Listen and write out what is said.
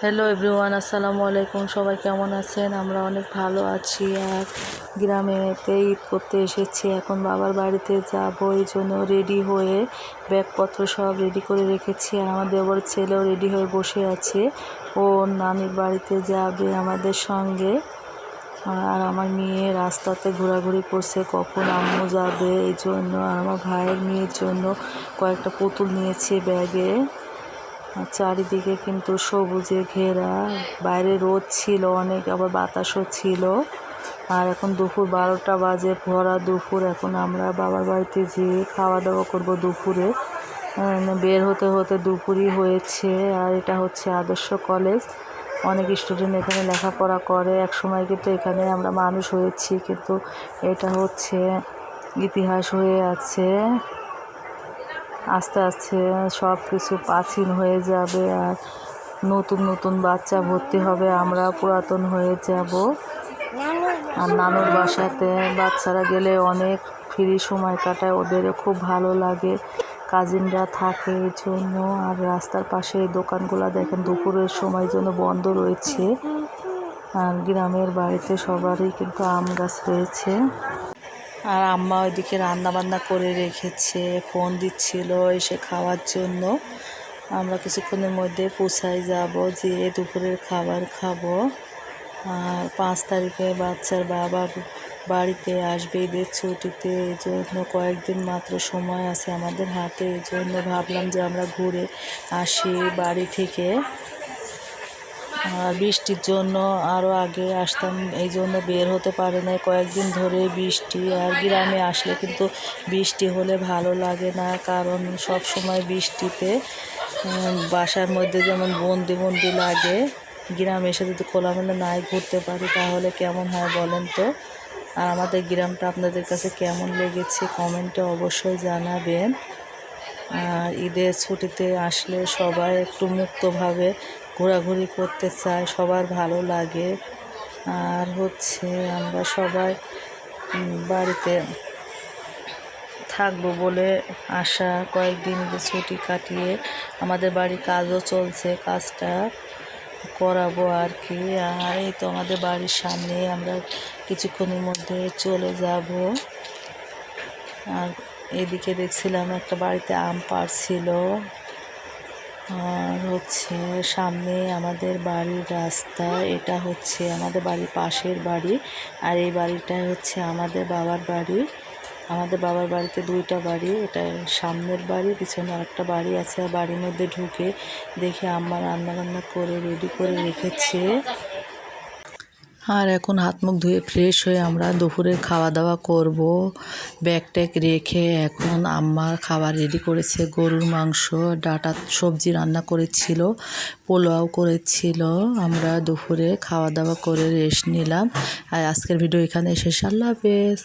Hello everyone, আসসালামু আলাইকুম। সবাই কেমন আছেন? আমরা অনেক ভালো আছি। আর গ্রামেতে ঈদ করতে এসেছি, এখন বাবার বাড়িতে যাব, এই জন্য রেডি হয়ে ব্যাগপত্র সব রেডি করে রেখেছি। আর আমার দেবর ছেলেও রেডি হয়ে বসে আছে, ও নানির বাড়িতে যাবে আমাদের সঙ্গে। আর আমার মেয়ে রাস্তাতে ঘোরাঘুরি করছে কখন আম্মু যাবে, এই জন্য। আর আমার ভাইয়ের মেয়ের জন্য কয়েকটা পুতুল নিয়েছি ব্যাগে। চারিদিকে কিন্তু সবুজে ঘেরা, বাইরে রোদ ছিল অনেক, আবার বাতাসও ছিল। আর এখন দুপুর 12টা বাজে, ভরা দুপুর। এখন আমরা বাবার বাড়িতে যেয়ে খাওয়া দাওয়া করব দুপুরে। বের হতে হতে দুপুরই হয়েছে। আর এটা হচ্ছে আদর্শ কলেজ, অনেক স্টুডেন্ট এখানে লেখাপড়া করে। এক সময় কিন্তু এখানে আমরা মানুষ হয়েছি, কিন্তু এটা হচ্ছে ইতিহাস হয়ে আছে। আস্তে আস্তে সব কিছু প্রাচীন হয়ে যাবে, আর নতুন নতুন বাচ্চা ভর্তি হবে, আমরা পুরাতন হয়ে যাব। আর নানুর বাসাতে বাচ্চারা গেলে অনেক ফ্রি সময় কাটায়, ওদেরও খুব ভালো লাগে, কাজিনরা থাকে এই জন্য। আর রাস্তার পাশে এই দোকানগুলো দেখেন দুপুরের সময় জন্য বন্ধ রয়েছে। আর গ্রামের বাড়িতে সবারই কিন্তু আম গাছ রয়েছে। আর আম্মা ওইদিকে রান্না বান্না করে রেখেছে, ফোন দিচ্ছিল এসে খাওয়ার জন্য। আমরা কিছুক্ষণের মধ্যে পুষায় যাব, যে দুপুরের খাবার খাবো। আর 5 তারিখে বাচ্চার বাবা বাড়িতে আসবে ঈদের ছুটিতে, এই জন্য কয়েকদিন মাত্র সময় আছে আমাদের হাতে। এই জন্য ভাবলাম যে আমরা ঘুরে আসি বাড়ি থেকে। আর বৃষ্টির জন্য আরও আগে আসতাম, এই জন্য বের হতে পারে না কয়েকদিন ধরে বৃষ্টি। আর গ্রামে আসলে কিন্তু বৃষ্টি হলে ভালো লাগে না, কারণ সব সময় বৃষ্টিতে বাসার মধ্যে যেমন বন্দি বন্দি লাগে। গ্রামে এসে যদি খোলামেলা নাই ঘুরতে পারি তাহলে কেমন হয় বলেন তো? আর আমাদের গ্রামটা আপনাদের কাছে কেমন লেগেছে কমেন্টে অবশ্যই জানাবেন। আর ঈদের ছুটিতে আসলে সবাই একটু মুক্তভাবে ঘোরাঘুরি করতে চায়, সবার ভালো লাগে। আর হচ্ছে আমরা সবাই বাড়িতে থাকবো বলে আশা, কয়েকদিন ছুটি কাটিয়ে আমাদের বাড়ির কাজও চলছে, কাজটা করাবো আর কি। আর এই তো আমাদের বাড়ির সামনে, আমরা কিছুক্ষণের মধ্যে চলে যাব। আর এদিকে দেখছিলাম একটা বাড়িতে আম পাড়ছিল। আর হচ্ছে সামনে আমাদের বাড়ির রাস্তা, এটা হচ্ছে আমাদের বাড়ির পাশের বাড়ি। আর এই বাড়িটাই হচ্ছে আমাদের বাবার বাড়ি। আমাদের বাবার বাড়িতে 2টা বাড়ি, এটা সামনের বাড়ি, পিছনে আরেকটা বাড়ি আছে। আর বাড়ির মধ্যে ঢুকে দেখে আম্মা রান্না করে রেডি করে রেখেছে। আর এখন হাত মুখ ধুয়ে ফ্রেশ হয়ে আমরা দুপুরের খাওয়া দাওয়া করব। ব্যাগ ট্যাগ রেখে এখন আম্মা খাবার রেডি করেছে, গরুর মাংস, ডাঁটা সবজি রান্না করেছিল, পোলাও করেছিল। আমরা দুপুরে খাওয়া দাওয়া করে রেস্ট নিলাম। আর আজকের ভিডিও এখানে শেষ। আল্লাহ হাফেজ।